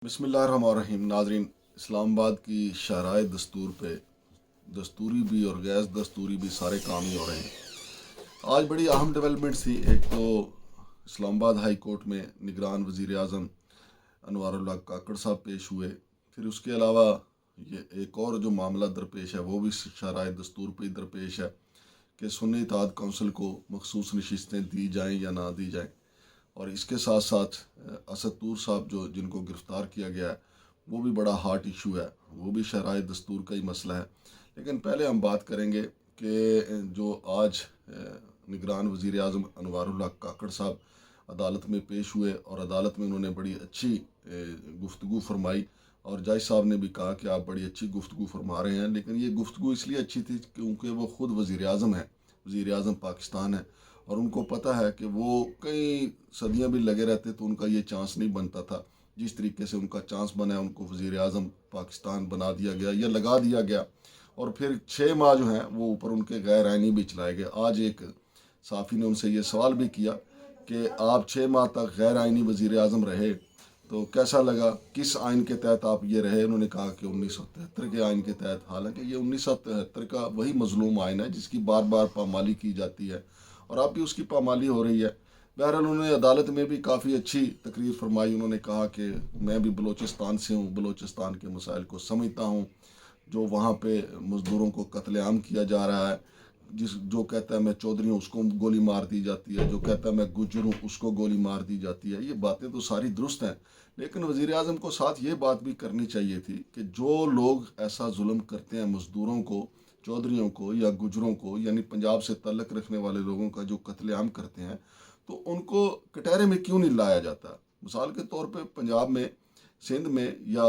بسم اللہ الرحمن الرحیم۔ ناظرین، اسلام آباد کی شاہراہ دستور پہ دستوری بھی اور غیر دستوری بھی سارے کام ہی ہو رہے ہیں۔ آج بڑی اہم ڈیولپمنٹس تھی۔ ایک تو اسلام آباد ہائی کورٹ میں نگران وزیر اعظم انوار اللہ کاکڑ صاحب پیش ہوئے۔ پھر اس کے علاوہ یہ ایک اور جو معاملہ درپیش ہے وہ بھی شاہراہ دستور پہ ہی درپیش ہے کہ سنی اتحاد کونسل کو مخصوص نشستیں دی جائیں یا نہ دی جائیں۔ اور اس کے ساتھ ساتھ اسد طور صاحب جن کو گرفتار کیا گیا ہے وہ بھی بڑا ہارٹ ایشو ہے، وہ بھی شرائع دستور کا ہی مسئلہ ہے۔ لیکن پہلے ہم بات کریں گے کہ جو آج نگران وزیر اعظم انوار اللہ کاکڑ صاحب عدالت میں پیش ہوئے اور عدالت میں انہوں نے بڑی اچھی گفتگو فرمائی، اور جج صاحب نے بھی کہا کہ آپ بڑی اچھی گفتگو فرما رہے ہیں۔ لیکن یہ گفتگو اس لیے اچھی تھی کیونکہ وہ خود وزیر اعظم ہیں، وزیر اعظم پاکستان ہے، اور ان کو پتہ ہے کہ وہ کئی صدیاں بھی لگے رہتے تو ان کا یہ چانس نہیں بنتا تھا جس طریقے سے ان کا چانس بنا ہے۔ ان کو وزیر اعظم پاکستان بنا دیا گیا یا لگا دیا گیا، اور پھر 6 ماہ جو ہیں وہ اوپر ان کے غیر آئینی بھی چلائے گئے۔ آج ایک صحافی نے ان سے یہ سوال بھی کیا کہ آپ 6 ماہ تک غیر آئینی وزیر اعظم رہے تو کیسا لگا، کس آئین کے تحت آپ یہ رہے؟ انہوں نے کہا کہ 1973 کے آئین کے تحت۔ حالانکہ یہ 1973 کا وہی مظلوم آئین ہے جس کی بار بار پامالی کی جاتی ہے، اور اب بھی اس کی پامالی ہو رہی ہے۔ بہرحال انہوں نے عدالت میں بھی کافی اچھی تقریر فرمائی۔ انہوں نے کہا کہ میں بھی بلوچستان سے ہوں، بلوچستان کے مسائل کو سمجھتا ہوں، جو وہاں پہ مزدوروں کو قتل عام کیا جا رہا ہے، جو کہتا ہے میں چودھری ہوں اس کو گولی مار دی جاتی ہے، جو کہتا ہے میں گجر ہوں اس کو گولی مار دی جاتی ہے۔ یہ باتیں تو ساری درست ہیں، لیکن وزیر اعظم کو ساتھ یہ بات بھی کرنی چاہیے تھی کہ جو لوگ ایسا ظلم کرتے ہیں مزدوروں کو، چودھریوں کو یا گجروں کو، یعنی پنجاب سے تعلق رکھنے والے لوگوں کا جو قتل عام کرتے ہیں، تو ان کو کٹہرے میں کیوں نہیں لایا جاتا؟ مثال کے طور پہ پنجاب میں، سندھ میں یا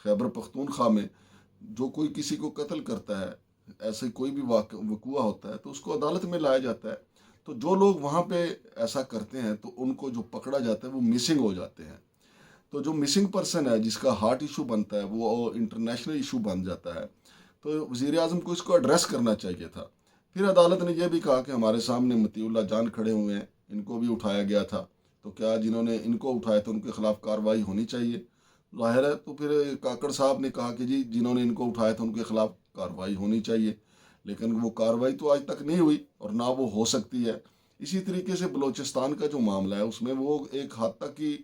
خیبر پختونخوا میں جو کوئی کسی کو قتل کرتا ہے، ایسے کوئی بھی وقوع ہوتا ہے تو اس کو عدالت میں لایا جاتا ہے۔ تو جو لوگ وہاں پہ ایسا کرتے ہیں تو ان کو جو پکڑا جاتا ہے وہ مسنگ ہو جاتے ہیں۔ تو جو مسنگ پرسن ہے جس کا ہارٹ ایشو بنتا ہے وہ انٹرنیشنل ایشو بن جاتا ہے۔ تو وزیر اعظم کو اس کو ایڈریس کرنا چاہیے تھا۔ پھر عدالت نے یہ بھی کہا کہ ہمارے سامنے مطیع اللہ جان کھڑے ہوئے ہیں، ان کو بھی اٹھایا گیا تھا، تو کیا جنہوں نے ان کو اٹھایا تھا ان کے خلاف کارروائی ہونی چاہیے؟ ظاہر ہے۔ تو پھر کاکڑ صاحب نے کہا کہ جی جنہوں نے ان کو اٹھایا تھا ان کے خلاف کارروائی ہونی چاہیے، لیکن وہ کارروائی تو آج تک نہیں ہوئی اور نہ وہ ہو سکتی ہے۔ اسی طریقے سے بلوچستان کا جو معاملہ ہے اس میں وہ ایک حد تک ہی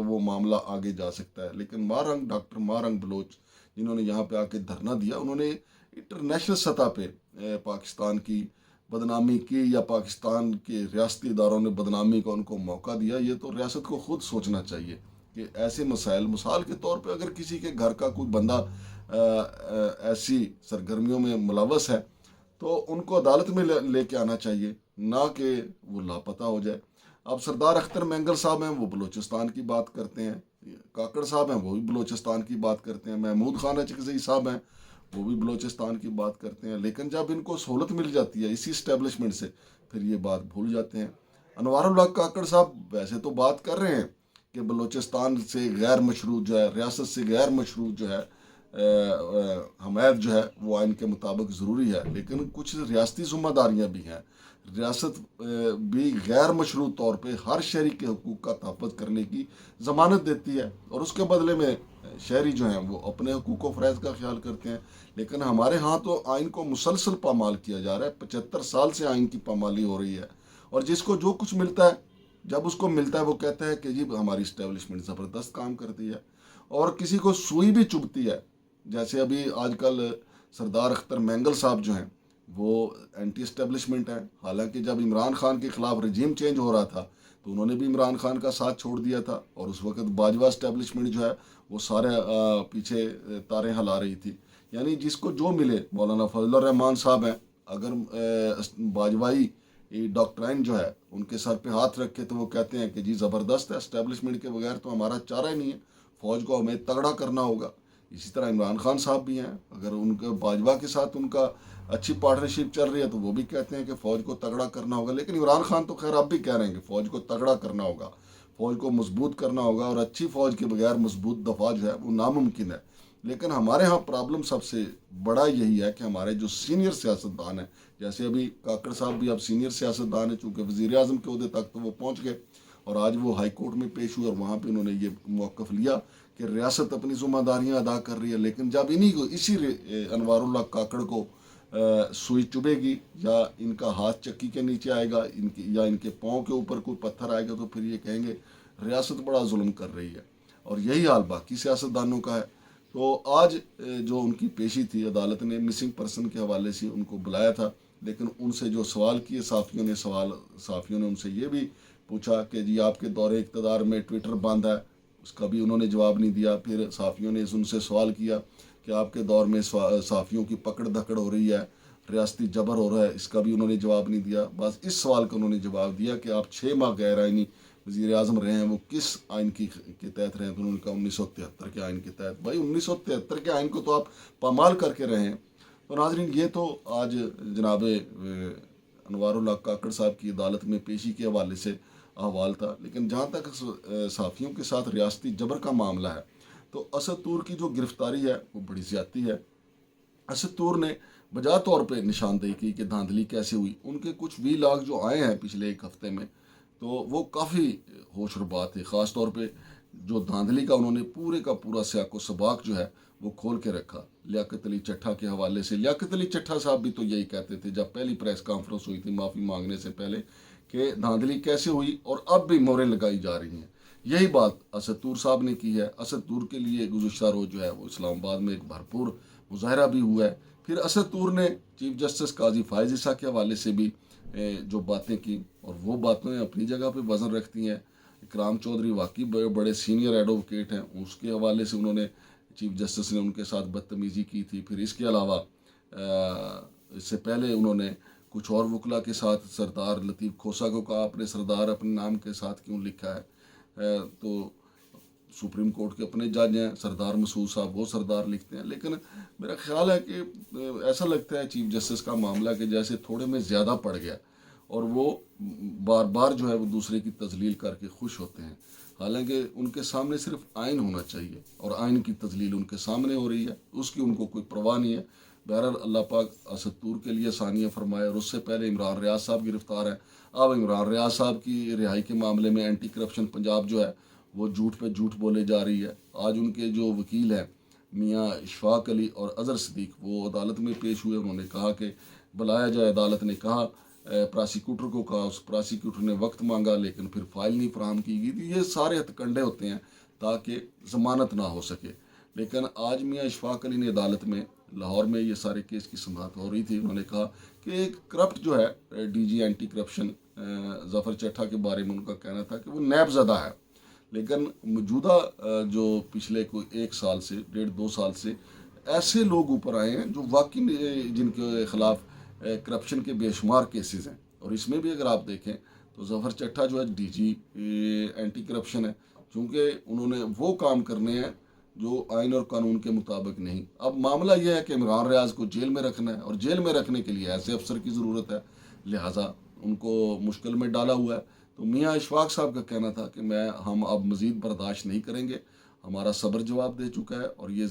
وہ معاملہ آگے جا سکتا ہے، لیکن مارنگ ڈاکٹر مارنگ بلوچ جنہوں نے یہاں پہ آ کے دھرنا دیا، انہوں نے انٹرنیشنل سطح پہ پاکستان کی بدنامی کی، یا پاکستان کے ریاستی اداروں نے بدنامی کا ان کو موقع دیا۔ یہ تو ریاست کو خود سوچنا چاہیے کہ ایسے مسائل، مثال کے طور پہ اگر کسی کے گھر کا کوئی بندہ ایسی سرگرمیوں میں ملوث ہے تو ان کو عدالت میں لے کے آنا چاہیے، نہ کہ وہ لاپتہ ہو جائے۔ اب سردار اختر مینگل صاحب ہیں، وہ بلوچستان کی بات کرتے ہیں، کاکڑ صاحب ہیں وہ بھی بلوچستان کی بات کرتے ہیں، محمود خان اچکزئی صاحب ہیں وہ بھی بلوچستان کی بات کرتے ہیں، لیکن جب ان کو سہولت مل جاتی ہے اسی اسٹیبلشمنٹ سے پھر یہ بات بھول جاتے ہیں۔ انوار اللہ کاکڑ صاحب ویسے تو بات کر رہے ہیں کہ بلوچستان سے غیر مشروع جو ہے، ریاست سے غیر مشروع جو ہے حمایت جو ہے وہ آئین کے مطابق ضروری ہے، لیکن کچھ ریاستی ذمہ داریاں بھی ہیں۔ ریاست بھی غیر مشروع طور پہ ہر شہری کے حقوق کا تحفظ کرنے کی ضمانت دیتی ہے، اور اس کے بدلے میں شہری جو ہیں وہ اپنے حقوق و فرائض کا خیال کرتے ہیں۔ لیکن ہمارے ہاں تو آئین کو مسلسل پامال کیا جا رہا ہے، 75 سال سے آئین کی پامالی ہو رہی ہے، اور جس کو جو کچھ ملتا ہے، جب اس کو ملتا ہے وہ کہتا ہے کہ جی ہماری اسٹیبلشمنٹ زبردست کام کرتی ہے، اور کسی کو سوئی بھی چبھتی ہے۔ جیسے ابھی آج کل سردار اختر مینگل صاحب جو ہیں وہ اینٹی اسٹیبلشمنٹ ہیں، حالانکہ جب عمران خان کے خلاف رجیم چینج ہو رہا تھا تو انہوں نے بھی عمران خان کا ساتھ چھوڑ دیا تھا، اور اس وقت باجوہ اسٹیبلشمنٹ جو ہے وہ سارے پیچھے تاریں ہلا رہی تھی۔ یعنی جس کو جو ملے، مولانا فضل الرحمان صاحب ہیں، اگر باجوائی ڈاکٹرائن جو ہے ان کے سر پہ ہاتھ رکھ کے تو وہ کہتے ہیں کہ جی زبردست ہے، اسٹیبلشمنٹ کے بغیر تو ہمارا چارہ ہی نہیں ہے، فوج کو ہمیں تگڑا کرنا ہوگا۔ اسی طرح عمران خان صاحب بھی ہیں، اگر ان کے باجوہ کے ساتھ ان کا اچھی پارٹنرشپ چل رہی ہے تو وہ بھی کہتے ہیں کہ فوج کو تگڑا کرنا ہوگا۔ لیکن عمران خان تو خیر اب بھی کہہ رہے ہیں کہ فوج کو تگڑا کرنا ہوگا، فوج کو مضبوط کرنا ہوگا، اور اچھی فوج کے بغیر مضبوط دفاع جو ہے وہ ناممکن ہے۔ لیکن ہمارے ہاں پرابلم سب سے بڑا یہی ہے کہ ہمارے جو سینئر سیاستدان ہیں، جیسے ابھی کاکڑ صاحب بھی اب سینئر سیاستدان ہیں، چونکہ وزیر اعظم کے عہدے تک تو وہ پہنچ گئے، اور آج وہ ہائی کورٹ میں پیش ہوئے اور وہاں پہ انہوں نے یہ موقف لیا کہ ریاست اپنی ذمہ داریاں ادا کر رہی ہے، لیکن جب انہی کو اسی انوار اللہ کاکڑ کو سوئی چبھے گی یا ان کا ہاتھ چکی کے نیچے آئے گا یا ان کے پاؤں کے اوپر کوئی پتھر آئے گا تو پھر یہ کہیں گے ریاست بڑا ظلم کر رہی ہے، اور یہی حال باقی سیاستدانوں کا ہے۔ تو آج جو ان کی پیشی تھی، عدالت نے مسنگ پرسن کے حوالے سے ان کو بلایا تھا، لیکن ان سے جو سوال کیے صحافیوں نے ان سے یہ بھی پوچھا کہ جی آپ کے دور اقتدار میں ٹویٹر بند ہے، اس کا بھی انہوں نے جواب نہیں دیا۔ پھر صحافیوں نے ان سے سوال کیا کہ آپ کے دور میں صحافیوں کی پکڑ دھکڑ ہو رہی ہے، ریاستی جبر ہو رہا ہے، اس کا بھی انہوں نے جواب نہیں دیا۔ بس اس سوال کا انہوں نے جواب دیا کہ آپ 6 ماہ غیر آئینی وزیر اعظم رہے ہیں، وہ کس آئین کے تحت رہے ہیں؟ تو انہوں نے کہا 1973 کے آئین کے تحت۔ بھائی 1973 کے آئین کو تو آپ پامال کر کے رہے ہیں۔ تو ناظرین، یہ تو آج جناب انوار اللہ کاکڑ صاحب کی عدالت میں پیشی کے حوالے سے احوال تھا، لیکن جہاں تک صحافیوں کے ساتھ ریاستی جبر کا معاملہ ہے تو اسد طور کی جو گرفتاری ہے وہ بڑی زیادتی ہے۔ اسد طور نے بجا طور پہ نشاندہی کی کہ دھاندلی کیسے ہوئی۔ ان کے کچھ وی لاگ جو آئے ہیں پچھلے ایک ہفتے میں تو وہ کافی ہوش ربا تھے، خاص طور پہ جو دھاندلی کا انہوں نے پورے کا پورا سیاق و سباق جو ہے وہ کھول کے رکھا لیاقت علی چٹھا کے حوالے سے۔ لیاقت علی چٹھا صاحب بھی تو یہی کہتے تھے جب پہلی پریس کانفرنس ہوئی تھی معافی مانگنے سے پہلے کہ دھاندلی کیسے ہوئی اور اب بھی موریں لگائی جا رہی ہیں۔ یہی بات اسد طور صاحب نے کی ہے۔ اسد طور کے لیے گزشتہ روز جو ہے وہ اسلام آباد میں ایک بھرپور مظاہرہ بھی ہوا ہے۔ پھر اسد طور نے چیف جسٹس قاضی فائز عیسیٰ کے حوالے سے بھی جو باتیں کی، اور وہ باتیں اپنی جگہ پہ وزن رکھتی ہیں۔ اکرام چودھری واقعی بڑے سینئر ایڈوکیٹ ہیں، اس کے حوالے سے انہوں نے چیف جسٹس نے ان کے ساتھ بدتمیزی کی تھی۔ پھر اس کے علاوہ اس سے پہلے انہوں نے کچھ اور وکلا کے ساتھ سردار لطیف کھوسہ کو کہا آپ نے سردار اپنے نام کے ساتھ کیوں لکھا ہے؟ تو سپریم کورٹ کے اپنے جج ہیں سردار مسعود صاحب، وہ سردار لکھتے ہیں، لیکن میرا خیال ہے کہ ایسا لگتا ہے چیف جسٹس کا معاملہ کہ جیسے تھوڑے میں زیادہ پڑ گیا، اور وہ بار بار جو ہے وہ دوسرے کی تذلیل کر کے خوش ہوتے ہیں، حالانکہ ان کے سامنے صرف آئین ہونا چاہیے، اور آئین کی تذلیل ان کے سامنے ہو رہی ہے، اس کی ان کو کوئی پرواہ نہیں ہے۔ بہرحال اللہ پاک اسد طور کے لیے ثانیہ فرمائے، اور اس سے پہلے عمران ریاض صاحب گرفتار ہیں۔ اب عمران ریاض صاحب کی رہائی کے معاملے میں اینٹی کرپشن پنجاب جو ہے وہ جھوٹ پہ جھوٹ بولے جا رہی ہے۔ آج ان کے جو وکیل ہیں میاں اشفاق علی اور اظہر صدیق، وہ عدالت میں پیش ہوئے، انہوں نے کہا کہ بلایا جائے۔ عدالت نے کہا پراسیکیوٹر کو کہا، اس پراسیکیوٹر نے وقت مانگا لیکن پھر فائل نہیں فراہم کی گئی۔ یہ سارے ہتھ کنڈے ہوتے ہیں تاکہ ضمانت نہ ہو سکے، لیکن آج میاں اشفاق علی نے عدالت میں لاہور میں یہ سارے کیس کی سماعت ہو رہی تھی، انہوں نے کہا کہ ایک کرپٹ جو ہے ڈی جی اینٹی کرپشن ظفر چٹھا کے بارے میں ان کا کہنا تھا کہ وہ نیب زدہ ہے، لیکن موجودہ جو پچھلے کوئی 1 سال سے 1.5-2 سال سے ایسے لوگ اوپر آئے ہیں جو واقعی جن کے خلاف کرپشن کے بے شمار کیسز ہیں، اور اس میں بھی اگر آپ دیکھیں تو ظفر چٹھا جو ہے ڈی جی اینٹی کرپشن ہے، چونکہ انہوں نے وہ کام کرنے ہیں جو آئین اور قانون کے مطابق نہیں۔ اب معاملہ یہ ہے کہ عمران ریاض کو جیل میں رکھنا ہے، اور جیل میں رکھنے کے لیے ایسے افسر کی ضرورت ہے، لہٰذا ان کو مشکل میں ڈالا ہوا ہے۔ تو میاں اشفاق صاحب کا کہنا تھا کہ ہم اب مزید برداشت نہیں کریں گے، ہمارا صبر جواب دے چکا ہے، اور یہ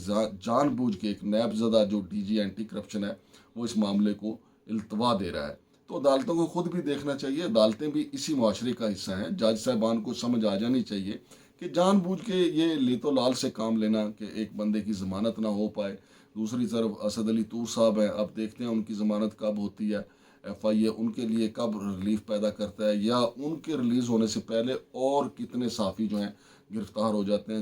جان بوجھ کے ایک نیب زدہ جو ڈی جی اینٹی کرپشن ہے وہ اس معاملے کو التوا دے رہا ہے۔ تو عدالتوں کو خود بھی دیکھنا چاہیے، عدالتیں بھی اسی معاشرے کا حصہ ہیں۔ جج صاحبان کو سمجھ آ جانی چاہیے کہ جان بوجھ کے یہ لیت و لال سے کام لینا کہ ایک بندے کی ضمانت نہ ہو پائے۔ دوسری طرف اسد علی طور صاحب ہیں، اب دیکھتے ہیں ان کی ضمانت کب ہوتی ہے، ایف آئی اے ان کے لیے کب ریلیف پیدا کرتا ہے، یا ان کے ریلیز ہونے سے پہلے اور کتنے صحافی جو ہیں گرفتار ہو جاتے ہیں۔